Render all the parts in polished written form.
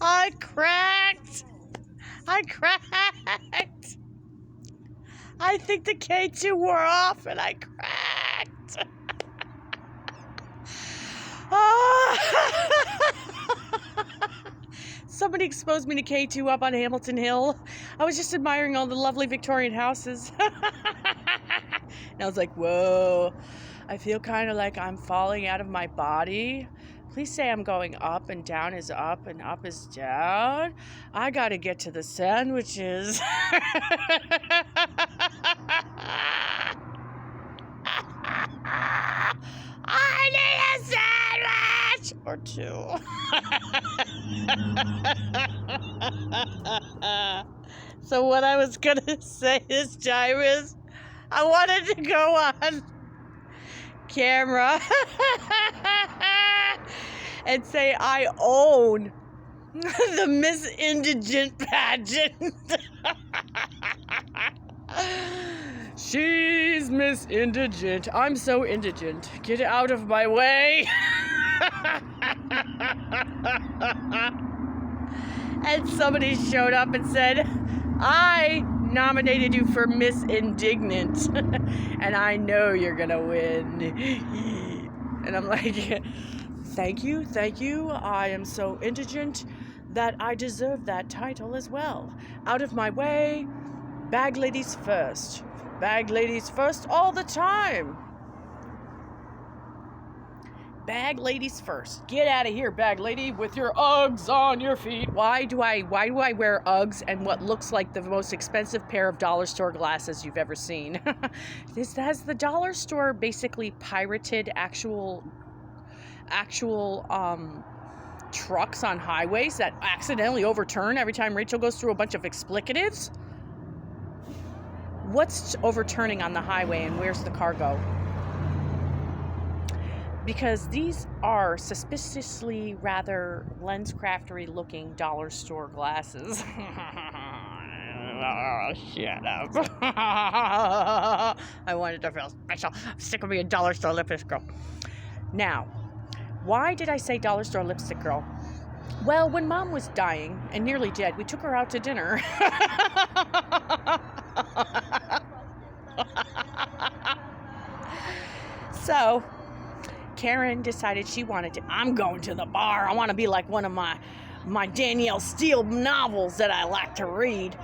I cracked. I cracked. I think the K-2 wore off and I cracked. Somebody exposed me to K-2 up on Hamilton Hill. I was just admiring all the lovely Victorian houses. And I was like, whoa, I feel kind of like I'm falling out of my body. Please say I'm going up and down is up and up is down. I got to get to the sandwiches. I need a sandwich or two. So what I was going to say this time is I wanted to go on camera and say I own the Miss Indigent pageant. She's Miss Indigent. I'm so indigent. Get out of my way. And somebody showed up and said, I nominated you for Miss Indignant. And I know you're gonna win. And I'm like, thank you. I am so indigent that I deserve that title as well. Out of my way. Bag ladies first. Bag ladies first all the time. Bag ladies first. Get out of here, bag lady, with your Uggs on your feet. Why do I wear Uggs and what looks like the most expensive pair of dollar store glasses you've ever seen? Has the dollar store basically pirated actual trucks on highways that accidentally overturn every time Rachel goes through a bunch of explicatives? What's overturning on the highway and where's the cargo? Because these are suspiciously rather lenscraftery looking dollar store glasses. Oh, shut up. I wanted to feel special. I'm sick of being a dollar store lipstick girl. Now, why did I say dollar store lipstick girl? Well, when Mom was dying and nearly dead, we took her out to dinner. So, Karen decided she wanted to, I'm going to the bar. I want to be like one of my Danielle Steele novels that I like to read.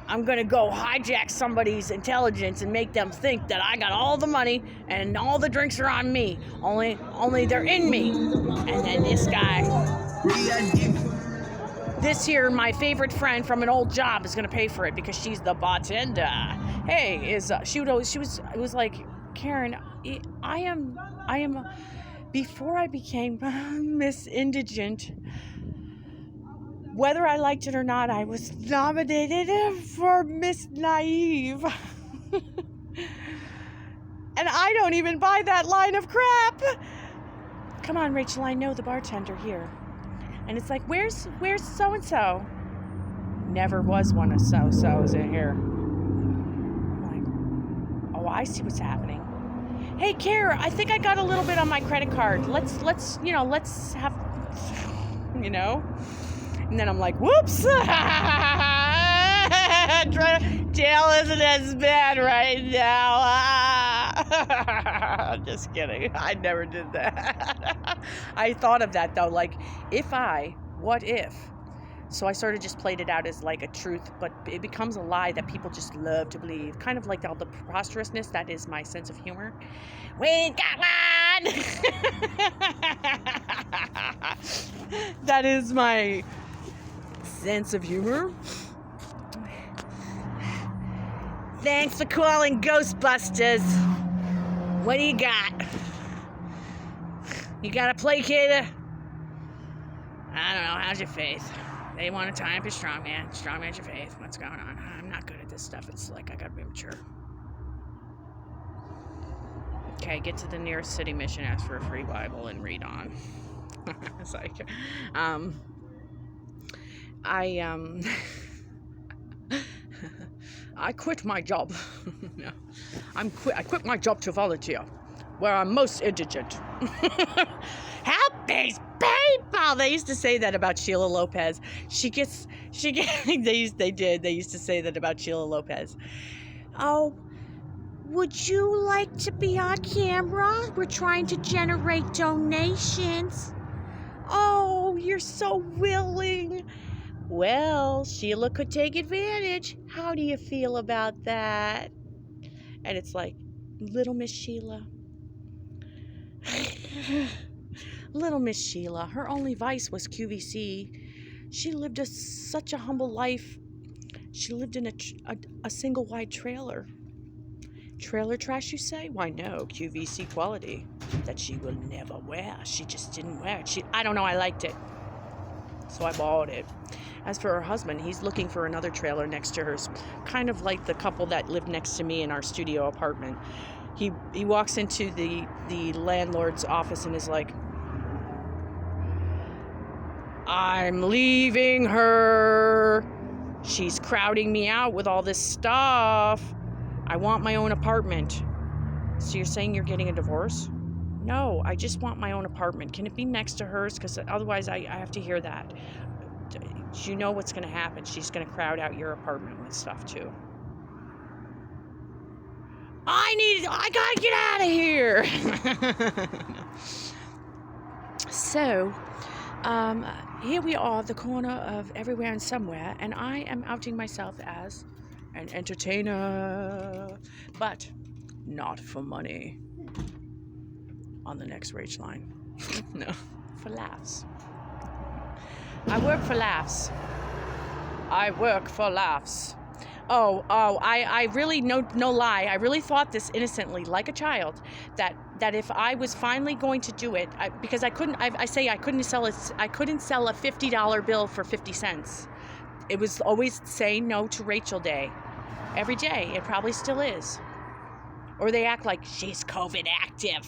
I'm going to go hijack somebody's intelligence and make them think that I got all the money and all the drinks are on me. Only they're in me. And then this guy, this here, my favorite friend from an old job is going to pay for it because she's the bartender. Hey, it was like, Karen, I am, before I became Miss Indigent, whether I liked it or not, I was nominated for Miss Naive. And I don't even buy that line of crap. Come on, Rachel, I know the bartender here. And it's like, where's so-and-so? Never was one of so-sos in here. I'm like, oh, I see what's happening. Hey, Kara, I think I got a little bit on my credit card. Let's have. And then I'm like, whoops. Jail isn't as bad right now. Just kidding. I never did that. I thought of that, though. Like, what if? So I sort of just played it out as like a truth, but it becomes a lie that people just love to believe. Kind of like all the preposterousness. That is my sense of humor. We got one! That is my sense of humor. Thanks for calling Ghostbusters. What do you got? You got a placater? I don't know. How's your faith? They want to tie up your strongman. Strongman's your faith. What's going on? I'm not good at this stuff. It's like I gotta be mature. Okay, get to the nearest city mission, ask for a free Bible, and read on. It's like, I quit my job. No, I quit my job to volunteer. where I'm most indigent. Help these people. They used to say that about Sheila Lopez. They used to say that about Sheila Lopez. Oh, would you like to be on camera? We're trying to generate donations. Oh, you're so willing. Well, Sheila could take advantage. How do you feel about that? And it's like, little Miss Sheila. Little Miss Sheila. Her only vice was QVC. She lived such a humble life. She lived in a single wide trailer. Trailer trash, you say? Why no, QVC quality that she will never wear. She just didn't wear it. I don't know, I liked it. So I bought it. As for her husband, he's looking for another trailer next to hers, kind of like the couple that lived next to me in our studio apartment. He walks into the landlord's office and is like, I'm leaving her. She's crowding me out with all this stuff. I want my own apartment. So you're saying you're getting a divorce? No, I just want my own apartment. Can it be next to hers? Because otherwise I have to hear that. You know what's going to happen. She's going to crowd out your apartment with stuff too. I gotta get out of here. So, here we are, the corner of Everywhere and Somewhere, and I am outing myself as an entertainer, but not for money. On the next rage line. No, for laughs. I work for laughs. I work for laughs. I really, no lie, I really thought this innocently, like a child, that if I was finally going to do it, because I couldn't sell a $50 bill for 50 cents. It was always say no to Rachel Day. Every day, it probably still is. Or they act like she's COVID active.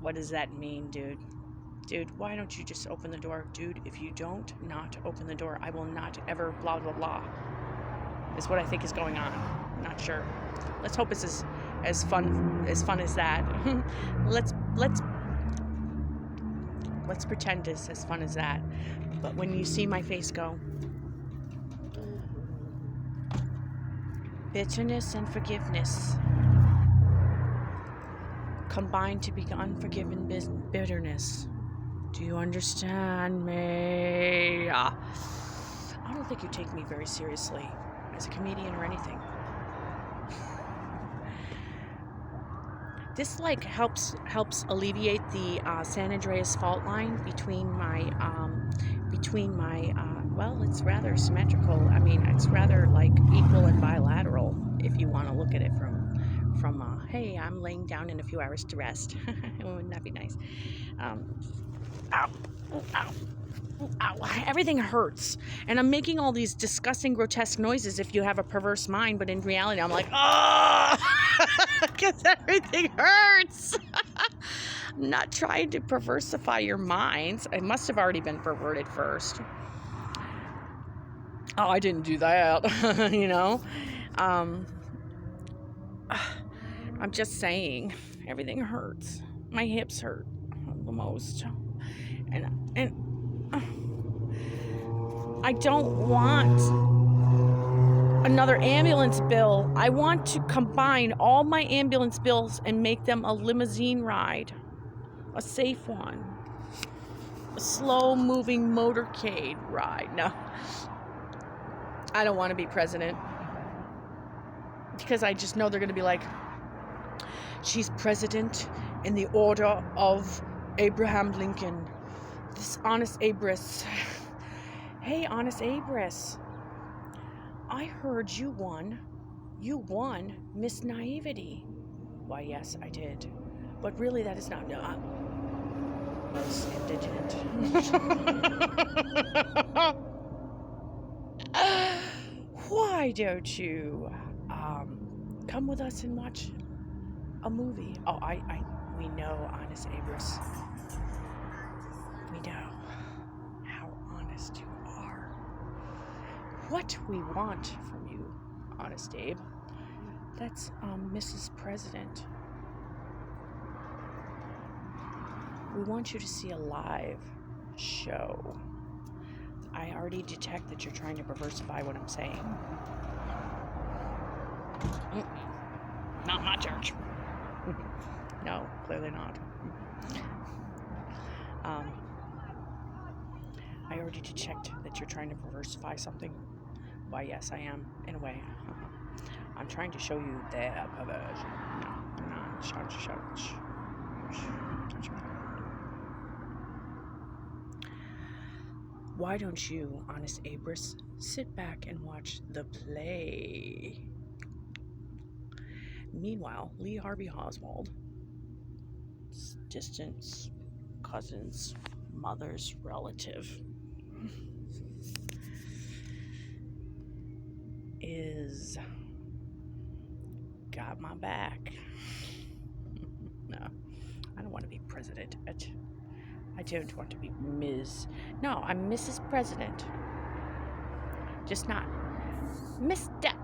What does that mean, dude? Dude, why don't you just open the door? Dude, if you don't not open the door, I will not ever blah, blah, blah. Is what I think is going on. I'm not sure. Let's hope it's as fun as that. let's pretend it's as fun as that. But when you see my face go, bitterness and forgiveness combined to be unforgiven bitterness. Do you understand me? I don't think you take me very seriously as a comedian or anything. This helps alleviate the San Andreas fault line between my well, it's rather symmetrical. I mean, it's rather like equal and bilateral if you want to look at it from hey, I'm laying down in a few hours to rest. Wouldn't that be nice? Ow. Ow. Ow. Everything hurts. And I'm making all these disgusting, grotesque noises if you have a perverse mind, but in reality, I'm like, oh, because everything hurts. I'm not trying to perversify your minds. It must have already been perverted first. Oh, I didn't do that, you know? I'm just saying, everything hurts. My hips hurt the most. And I don't want another ambulance bill. I want to combine all my ambulance bills and make them a limousine ride. A safe one. A slow-moving motorcade ride. No. I don't want to be president. Because I just know they're going to be like, she's president in the order of Abraham Lincoln. This honest Abris. Hey, honest Abris. I heard you won. You won Miss Naivety. Why, yes, I did. But really, that is not... No, I'm most indigent. Why don't you come with us and watch a movie? Oh, we know, honest Abris. We know how honest you are. What we want from you, honest Abe, that's Mrs. President. We want you to see a live show. I already detect that you're trying to perversify what I'm saying. Not my church. No, clearly not. I already detect that you're trying to perversify something. Why, yes, I am, in a way. I'm trying to show you their perversion. No, I'm not. Shut. Why don't you, honest Abris, sit back and watch the play? Meanwhile, Lee Harvey Oswald, distant cousin's mother's relative, is got my back. No, I don't want to be president. I don't want to be Ms. No, I'm Mrs. President. Just not Miss Depp.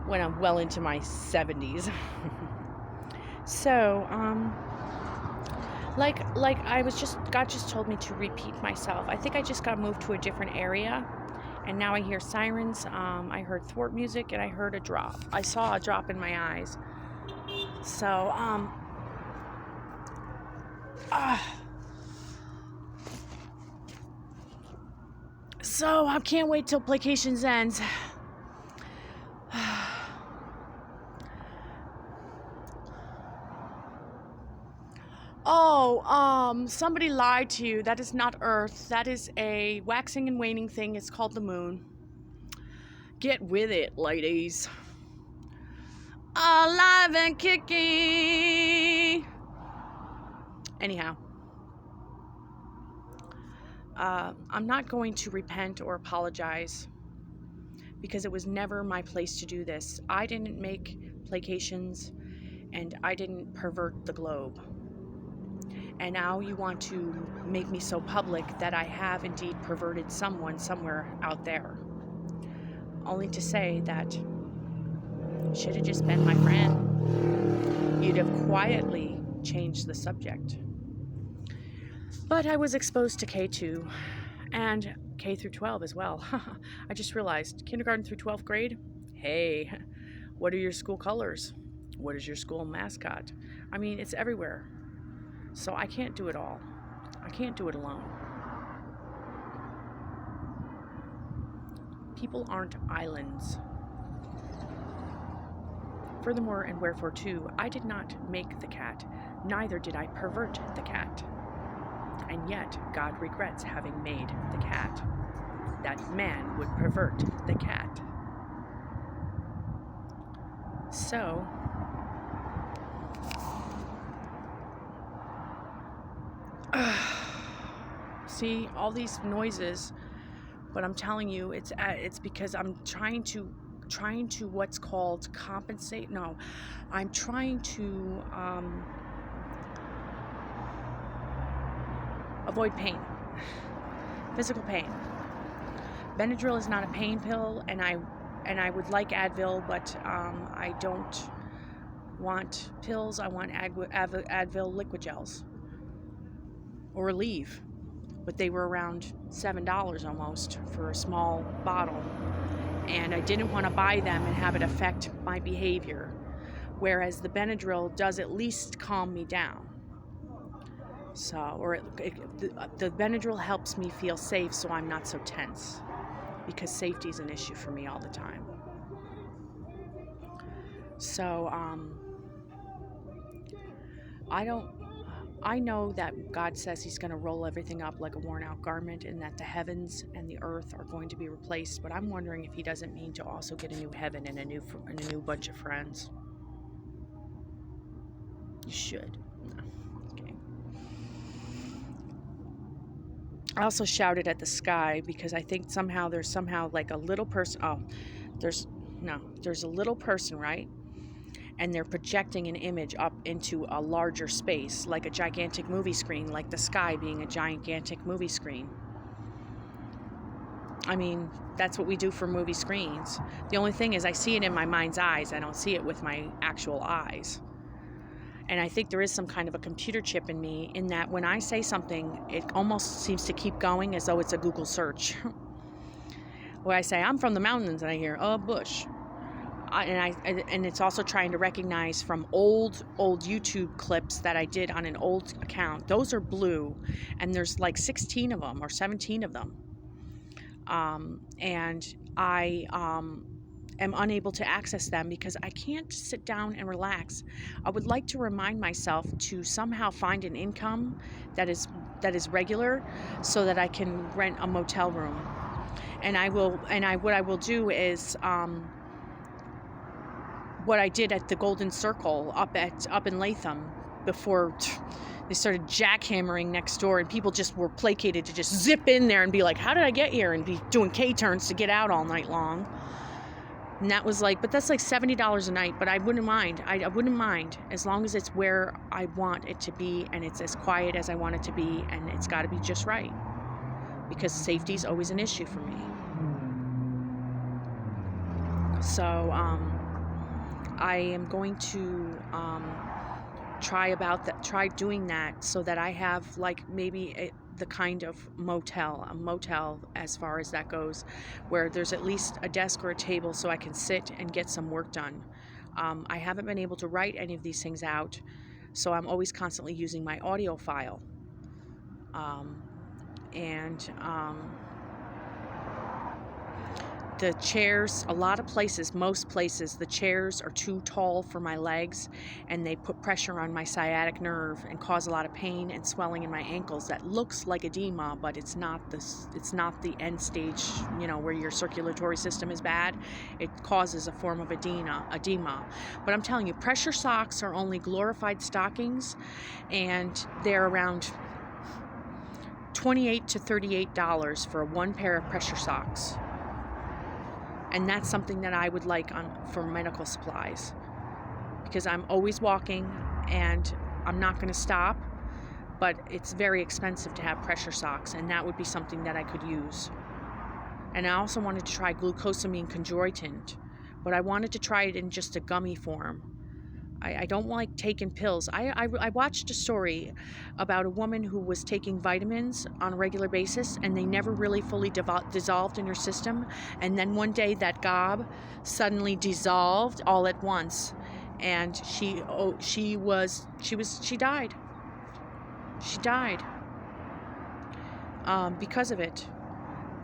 When I'm well into my 70s. So, like I was God just told me to repeat myself. I think I just got moved to a different area, and now I hear sirens. I heard thwart music, and I heard a drop. I saw a drop in my eyes. So, so I can't wait till Placations ends. Oh, somebody lied to you. That is not Earth. That is a waxing and waning thing. It's called the moon. Get with it, ladies. Alive and kicking. Anyhow, I'm not going to repent or apologize because it was never my place to do this. I didn't make Placations, and I didn't pervert the globe. And now you want to make me so public that I have indeed perverted someone somewhere out there. Only to say that should have just been my friend. You'd have quietly changed the subject. But I was exposed to K-2 and K through 12 as well. I just realized, kindergarten through 12th grade, hey, what are your school colors? What is your school mascot? I mean, it's everywhere. So I can't do it all. I can't do it alone. People aren't islands. Furthermore, and wherefore too, I did not make the cat, neither did I pervert the cat. And yet, God regrets having made the cat. That man would pervert the cat. So, see all these noises, but I'm telling you, it's because I'm trying to what's called compensate. No, I'm trying to avoid pain, physical pain. Benadryl is not a pain pill, and I would like Advil, but I don't want pills. I want Advil liquid gels or Relieve, but they were around $7 almost for a small bottle, and I didn't want to buy them and have it affect my behavior, whereas the Benadryl does at least calm me down. So, or the Benadryl helps me feel safe, so I'm not so tense, because safety is an issue for me all the time. So, I know that God says he's going to roll everything up like a worn out garment, and that the heavens and the earth are going to be replaced, but I'm wondering if he doesn't mean to also get a new heaven and a new bunch of friends. You should. No. Okay. I also shouted at the sky because I think there's like a little person. Oh, there's a little person, right? And they're projecting an image up into a larger space, like a gigantic movie screen, like the sky being a gigantic movie screen. I mean, that's what we do for movie screens. The only thing is I see it in my mind's eyes. I don't see it with my actual eyes. And I think there is some kind of a computer chip in me, in that when I say something, it almost seems to keep going as though it's a Google search. Where I say, I'm from the mountains, and I hear, bush. And it's also trying to recognize from old YouTube clips that I did on an old account. Those are blue, and there's like 16 of them or 17 of them. And I am unable to access them because I can't sit down and relax. I would like to remind myself to somehow find an income that is regular, so that I can rent a motel room. And what I will do is what I did at the Golden Circle up in Latham before they started jackhammering next door, and people just were placated to just zip in there and be like, how did I get here? And be doing K-turns to get out all night long. And that was like, but that's like $70 a night, but I wouldn't mind. I wouldn't mind, as long as it's where I want it to be, and it's as quiet as I want it to be, and it's got to be just right, because safety is always an issue for me. So I am going to try doing that, so that I have like maybe the kind of a motel as far as that goes, where there's at least a desk or a table so I can sit and get some work done. I haven't been able to write any of these things out, so I'm always constantly using my audio file. The chairs, a lot of places, most places, the chairs are too tall for my legs, and they put pressure on my sciatic nerve and cause a lot of pain and swelling in my ankles that looks like edema, but it's not the end stage, where your circulatory system is bad. It causes a form of edema. But I'm telling you, pressure socks are only glorified stockings, and they're around $28 to $38 for one pair of pressure socks. And that's something that I would like for medical supplies, because I'm always walking and I'm not going to stop, but it's very expensive to have pressure socks, and that would be something that I could use. And I also wanted to try glucosamine chondroitin, but I wanted to try it in just a gummy form. I don't like taking pills. I watched a story about a woman who was taking vitamins on a regular basis, and they never really fully dissolved in her system. And then one day that gob suddenly dissolved all at once, and she died. She died because of it.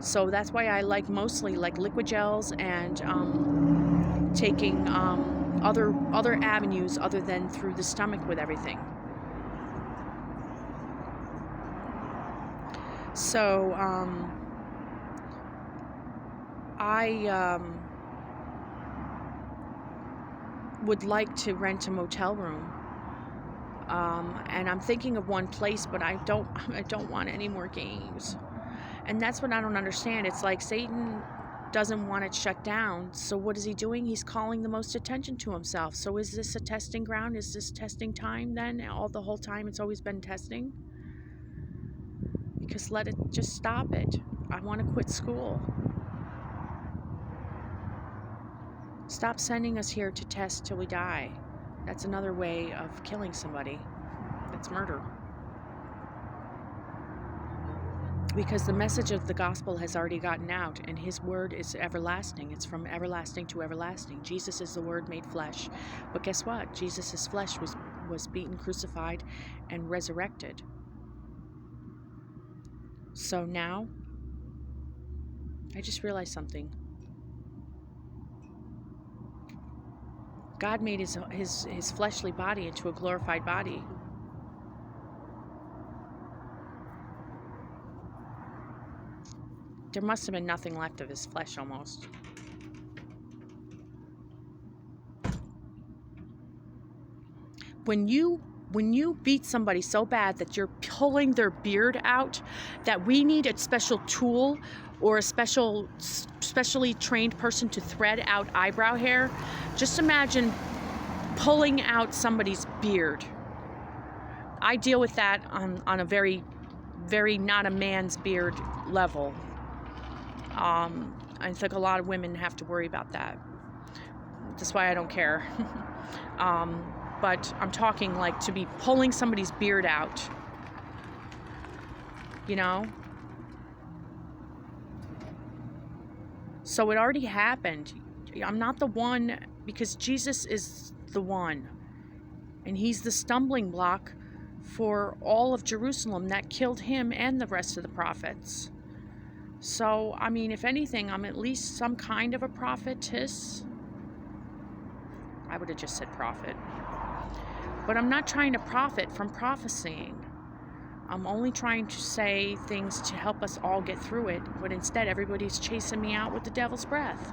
So that's why I mostly like liquid gels and taking other avenues other than through the stomach with everything. So I would like to rent a motel room, and I'm thinking of one place, but I don't want any more games. And that's what I don't understand. It's like Satan doesn't want it shut down, so what is he doing? He's calling the most attention to himself. So is this a testing ground? Is this testing time then? The whole time it's always been testing? Because just stop it. I want to quit school. Stop sending us here to test till we die. That's another way of killing somebody. That's murder. Because the message of the gospel has already gotten out, and his word is everlasting. It's from everlasting to everlasting. Jesus is the word made flesh. But guess what? Jesus' flesh was beaten, crucified, and resurrected. So now, I just realized something. God made his fleshly body into a glorified body. There must have been nothing left of his flesh almost. When you beat somebody so bad that you're pulling their beard out, that we need a special tool or a specially trained person to thread out eyebrow hair, just imagine pulling out somebody's beard. I deal with that on a very, very not a man's beard level. I think a lot of women have to worry about that. That's why I don't care. but I'm talking like to be pulling somebody's beard out, you know? So it already happened. I'm not the one, because Jesus is the one. And he's the stumbling block for all of Jerusalem that killed him and the rest of the prophets. So, I mean, if anything, I'm at least some kind of a prophetess. I would have just said prophet. But I'm not trying to profit from prophesying. I'm only trying to say things to help us all get through it. But instead, everybody's chasing me out with the devil's breath.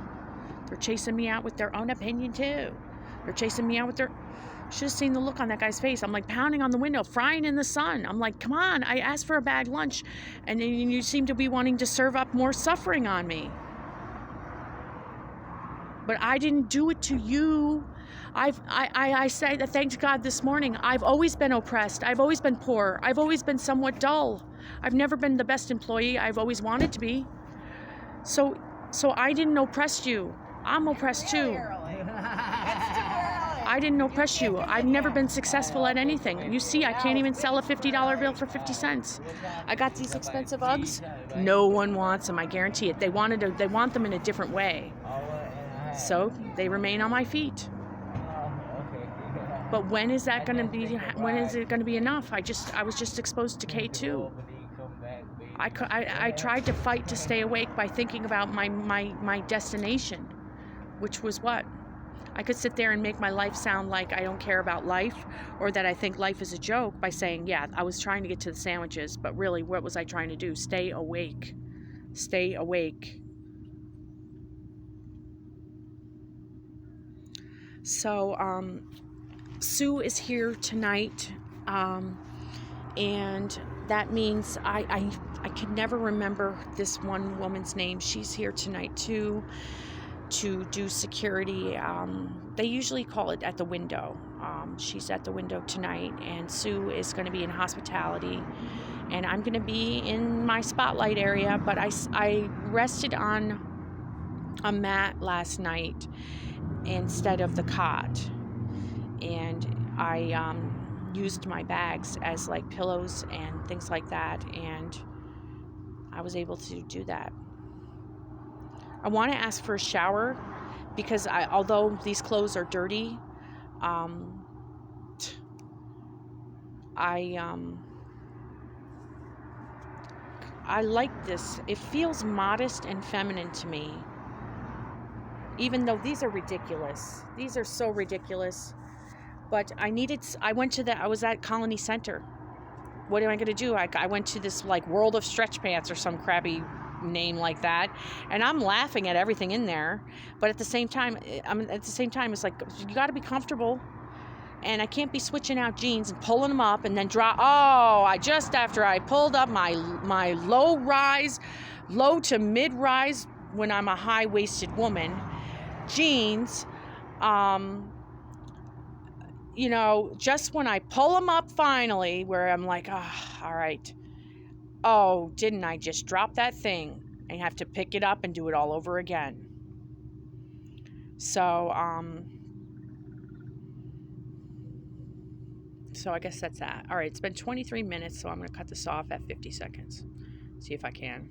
They're chasing me out with their own opinion, too. They're chasing me out with their... Should have seen the look on that guy's face. I'm like pounding on the window, frying in the sun. I'm like, come on, I asked for a bag lunch, and you seem to be wanting to serve up more suffering on me. But I didn't do it to you. I say that, thanks God, this morning. I've always been oppressed. I've always been poor. I've always been somewhat dull. I've never been the best employee I've always wanted to be. So I didn't oppress you. I'm oppressed too. I didn't oppress you. I've never been successful at anything. You see, I can't even sell a $50 bill for 50 cents. I got these expensive Uggs. No one wants them, I guarantee it. They want them in a different way. So they remain on my feet. But when is that going to be? When is it going to be enough? I was just exposed to K-2. I tried to fight to stay awake by thinking about my destination, which was what? I could sit there and make my life sound like I don't care about life, or that I think life is a joke, by saying, yeah, I was trying to get to the sandwiches, but really, what was I trying to do? Stay awake. Stay awake. So, Sue is here tonight, and that means I can never remember this one woman's name. She's here tonight too, to do security. They usually call it at the window. She's at the window tonight, and Sue is going to be in hospitality, and I'm going to be in my spotlight area. But I rested on a mat last night instead of the cot, and I used my bags as like pillows and things like that, and I was able to do that. I want to ask for a shower, because although these clothes are dirty, I like this. It feels modest and feminine to me, even though these are ridiculous. These are so ridiculous. But I was at Colony Center. What am I going to do? I went to this like World of Stretch Pants or some crappy name like that, and I'm laughing at everything in there. But at the same time, it's like, you got to be comfortable, and I can't be switching out jeans and pulling them up and then drop. Just after I pulled up my low to mid rise, when I'm a high waisted woman, jeans. Just when I pull them up finally, where I'm like, all right. Oh, didn't I just drop that thing and have to pick it up and do it all over again? So I guess that's that. All right, it's been 23 minutes, so I'm going to cut this off at 50 seconds. See if I can.